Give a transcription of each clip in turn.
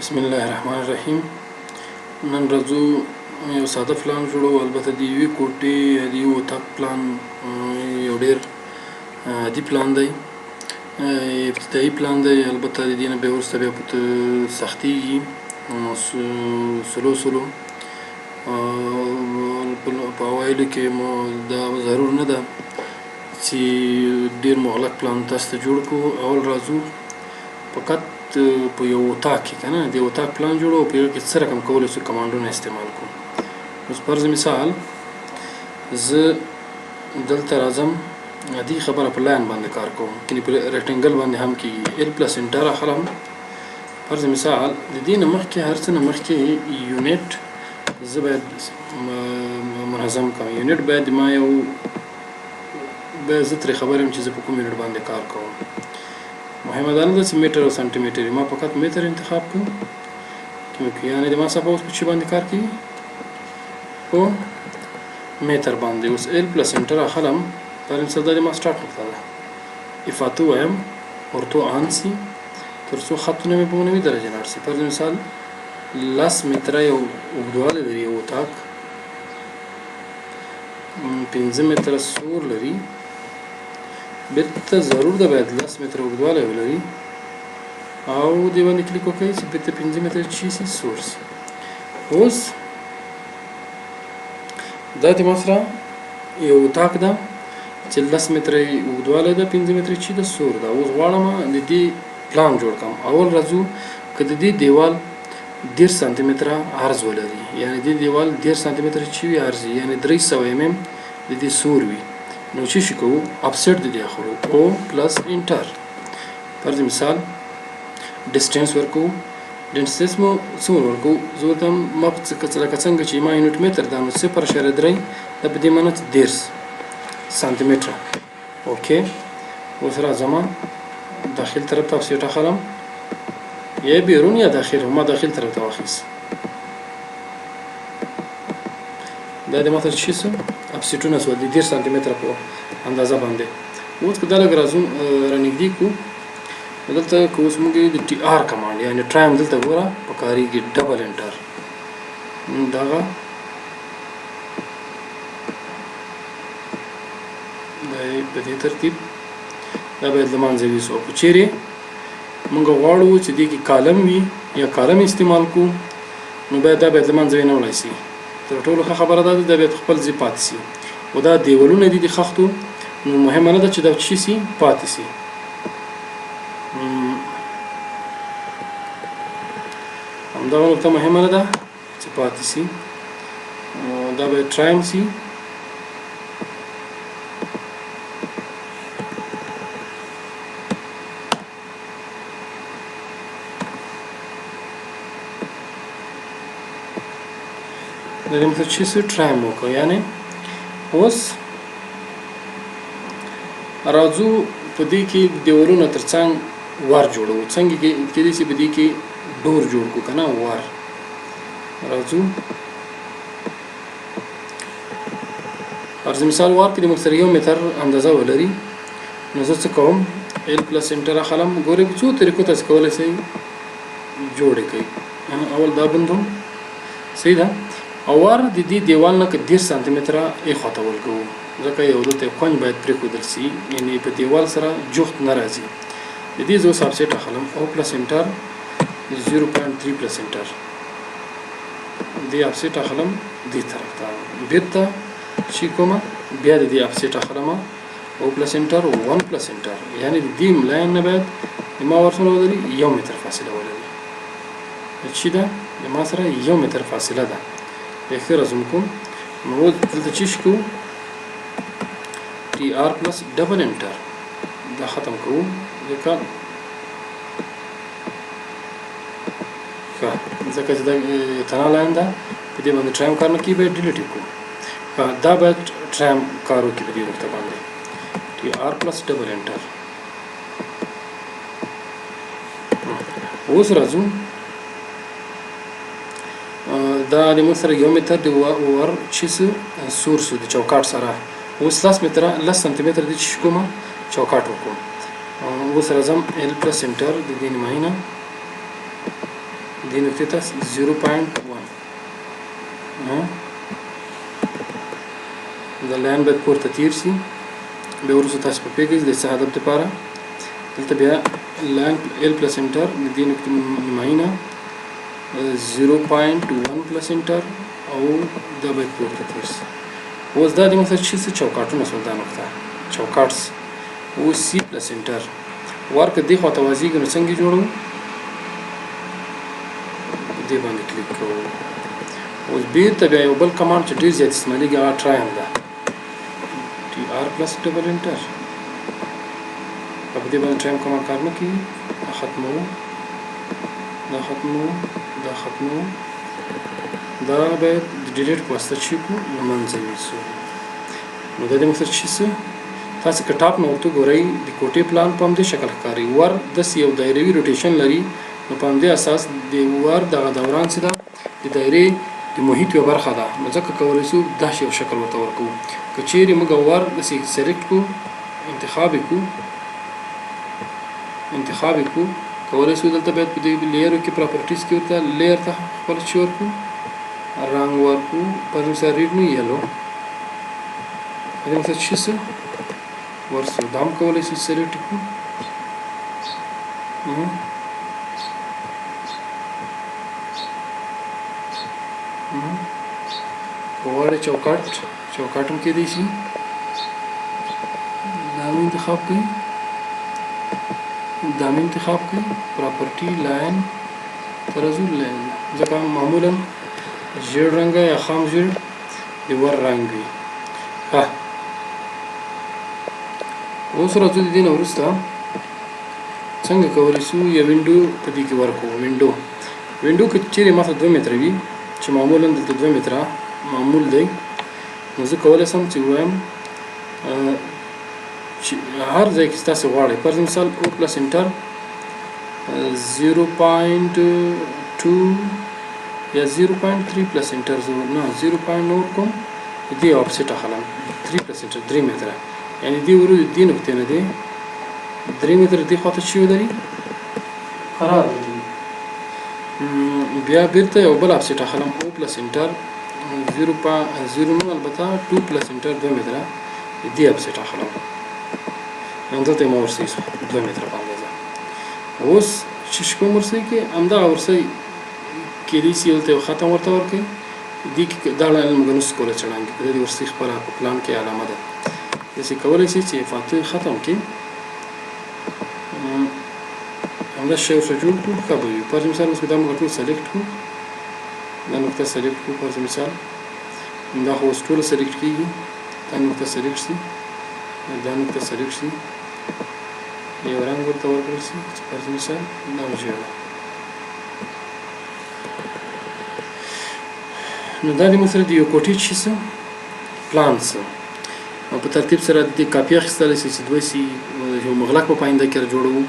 بسم الله الرحمن الرحیم. نن راځو یو ساده پلان جوړو. البته د یوې کوټې د یو اتاق پلان یو ډېر عادي پلان دی، ابتدایي پلان دی. البته د دې نه بیا وروسته بیا په سختېږي سلو په اوایلو کې مو دا ضرور نه ده چې ډېر مغلق پلان تاسو ته جوړ کړو. اول راځو فقط په یو اتاق کې که نه د یو اتاق پلان جوړو او په یو کې څه رقم کولی شو کمانډونه استعمال کړو. اوس فرض مثال زه دلته راځم، عادي خبره په لاین باندې کار کوم، کني په ریکټنګل باندې هم کېږي. ال پلس انټر اخلم. فرض مثال د دې نه مخکې هر څه نه مخکې یونټ زه باید منظم کړم. یونټ باید ما یو زه ترې خبر یم چې زه په کوم یونټ باندې کار کوم. مهمه دا نه ده چې میټر او سانتي میټر، ما فقط میټر انتخاب کړو کیونکه یعنې د ما څپه اوس په چی باندې کار کوي؟ په میټر باندې. اوس ال پلس انټر اخلم. پر مثال دا د ما سټارټ نقطه ده. افاته وایم ورته آن سي تر څو خطونه مې په نوي درجه لاړ سي. پر مثال 10 متره یو اوږدوالی لري یو اتاق، 15 متره سور لري، بیرته ضرور ده باید 10 متره اوږدوالی ولري او دې باندې کلیک وکړئ چې بیرته 15 متره چی سي سور سي. اوس دا د ما سره یو اتاق ده چې 10 متره اوږدوالی ده، 15 متره چی ده سور ده. اوس غواړم د دې پلان جوړ کړم. اول راځو که د دې دیوال 10 سانتي متره عرض ولري، یعنی د دیوال 10 سانتي متره چی وي عرض، یعنی 300 mm د دې سور وي، نو چی شي کوو اپسیټ د دې اخلو او پلس انټر. فرض مثال ډسټنس ورکو. ډسټنس مو څومره ورکو؟ زه ورته ما لکه څنګه چې ما یونټ متر ده نو 0.3 دا په دې معنی 10 سانتي متره. اوکې اوس راځم داخل طرف ته اپسیټ اخلم، یا بیرون یا داخل. ما داخل طرف ته واخیست. دا د ماته چی سو اپسیټونه سو د 10 سانتي متره په اندازه باندې. اوس که دا لږ رانږدې کړو دلته که اوس موږ د ټي آر کمانډ یعنې ټرایم دلته ګوره په کارېږي ډبل انټر. دغه دا په دې ترتیب دا باید له منځه یوسو. که چیرې موږ غواړو چې دې کې کالم وي یا کالم استعمال کړو نو باید دا باید له منځه نه وړی سي. تر ټولو ښه خبره دا ده دا باید خپل ځای پاتې سي. او دا دیوالونه دي د خښتو نو مهمه نه ده چې دا چی سي پاتې سي. همدغه نقطه مهمه نه ده چې پاتې سي. دا باید ټرایم سي. د دې مطلب چې څه ټرایم وکړو. یعنې اوس راځو په دې کې دیوالونه ترڅنګ ور جوړو. څنګه کېدای شي په دې کې ډور جوړ کړو که نه ور. راځو فرض مثال ور کې د موږ سره 1 متر اندازه ولري نو زه څه کوم ال پلس انټر اخلم. ګورئ په څو طریقو تاسو کولی شئ جوړې کړئ. اول دا بندوم صحیح ده. او ور د دې دیوال نه که 10 سانتي متره ایخوا ته ولګوو ځکه یو دلته کونج باید پرېښودل سي، یعنې په دیوال سره جفت نه راځي. د دې زه اوس اپسیټ اخلم او پلس انټر 0.3 پلس انټر. دې اپسیټ اخلم دې طرف ته بیرته چی کومه بیا د دې اپسیټ اخلم او پلس انټر 1 پلس انټر. یعنې د دې لاین نه باید د ما ورسره ولري 1 متر فاصله ولري. چی ده د ما سره 1 متر فاصله ده. ښه رسم کوم نو دلته چی شي کوو ټي آر پلس ډبل انټر. دا ختم کوو ځکه چې دا تنها لاین ده په دې باندې ټرایم کار نه کوي، باید ډیلیټ یې کړو. دا باید ټرایم کار وکړي په دې نقطه باندې ټي آر پلس ډبل انټر. اوس راځو دا د موږ سره 1 متر د ور چی سو سور سو د چوکاټ سره. اوس 10 متره 10 سانتي متر د چی کومه چوکاټ وکړو. اوس راځم ال پلس انټر د دې نیماینه دې نقطې ته 0.1 دا لاین باید پورته تیر شي. بیا وروسته تاسو په پوهېږئ د څه هدف دپاره دلته بیا لاین ال پلس انټر د دې نقطې نیمایي نه 0.1 پلس انټر او دا باید پورته تیر شي. اوس دا د مثلا چې څه چوکاټونه شول دا نقطه چوکاټس. اوس سی پلس انټر ورکه دې خواته وازیږي نو څنګه جوړو دې باندې کلیک کوو. اوس بیرته بیا یو بل کمانډ چې ډېر زیات استعمالېږي هغه ټرایم ده ټي آر پلس ډبل انټر. په دې باندې ټرایم کمانډ کار نه کوي. دا ختموو دا ختموو دا ختموو دا باید د ډیلیټ په واسطه چې کو له منځه یوسو. نو دا دې مقصد چې څه تاسو که ټاپ نه ورته ګورئ د کوټې پلان په همدې شکل ښکاري. ور داسې یو دایروي روټیشن لري نو په همدې اساس د ور دغه دوران چې ده د دایرې د محیط یوه برخه ده. نو ځکه کولی شو داسې یو شکل ورته ورکوو. که چیرې موږ ور داسې سلیکټ کړو انتخاب یې کړو کولی شو دلته باید په دې لیرو کې پراپرټیز کې ورته لیر ته خپل چې ورکړو رنګ ورکړو پر مثال ریډ نو یلو دې مثلا چې څه ورسو دا هم کولی شو سلیکټ کړو. غواړئ چوکاټ هم کېدی شي دا مې انتخاب کړئ پراپرټي لاین ترازو لاین ځکه معمولا ژیړ رنګه یا خام ژیړ د ور رنګ وي. اوس راځو د دې نه وروسته څنګه کولی شو یو وینډو په دې کې ورکړو. وینډو که چیرې ماته 2 متره وي چې معمولا دلته 2 متره معمول دی نو زه کولی شم چې ووایم چې هر ځای کې تاسو غواړئ پر مثال او پلس انټر 0.2 یا 0.3 پلس انټر نه 0. نور کوم دې آفسیټ اخلم 3 پلس انټر 3 متره یعنی دې ورو دې نقطې نه دی 3 متره دې خواته چې ولري خراب دی. بیا بیرته یو بل آفسیټ اخلم او پلس انټر 0 نو البته 2 پلس انټر 2 متره دې آفسیټ اخلم دلته مو ورسئ 2 متره په اندازه. اوس چې کوم ورسئ کې همدغه ورسئ کېدای شي دلته یو ختم ورته ورکړئ دې کې دا موږ نشو کولی چړانګې په دې ورسئ خپله په پلان کې علامه ده داسې کولی شئ چې فاتح ختم کړي همدا شی ورسره جوړ کړو ښه به وي. پر مثال اوس دا موږ ټول سلیکټ کړو دا نقطه سلیکټ کړو پر مثال دا خو اوس ټوله سلیکټ کېږي دا نقطه سلیکټ شي دا نقطه سلیکټ شي یو رنګ ورته ورکړل شي چې پر مثال دا ژیړ نو دا د مثلا د یو کوټې چې څه پلان څه او په ترتیب سره د کاپي اخیستلی شي چې دوی سي یو مغلق په پاینده کې جوړوو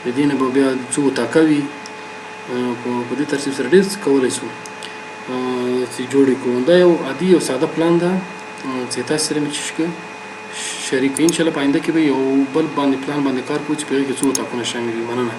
د دې نه به بیا څو ټاکه وي په دې ترتیب سره ډېر څه کولی شو چې جوړ یې کړو. دا یو عادي یو ساده پلان ده چې تاسو سره مې شریک انشاءالله په آینده کې به یو بل باندې پلان باندې کار کوو چې په هغې کې څو ټاکنه شامل وي. مننه.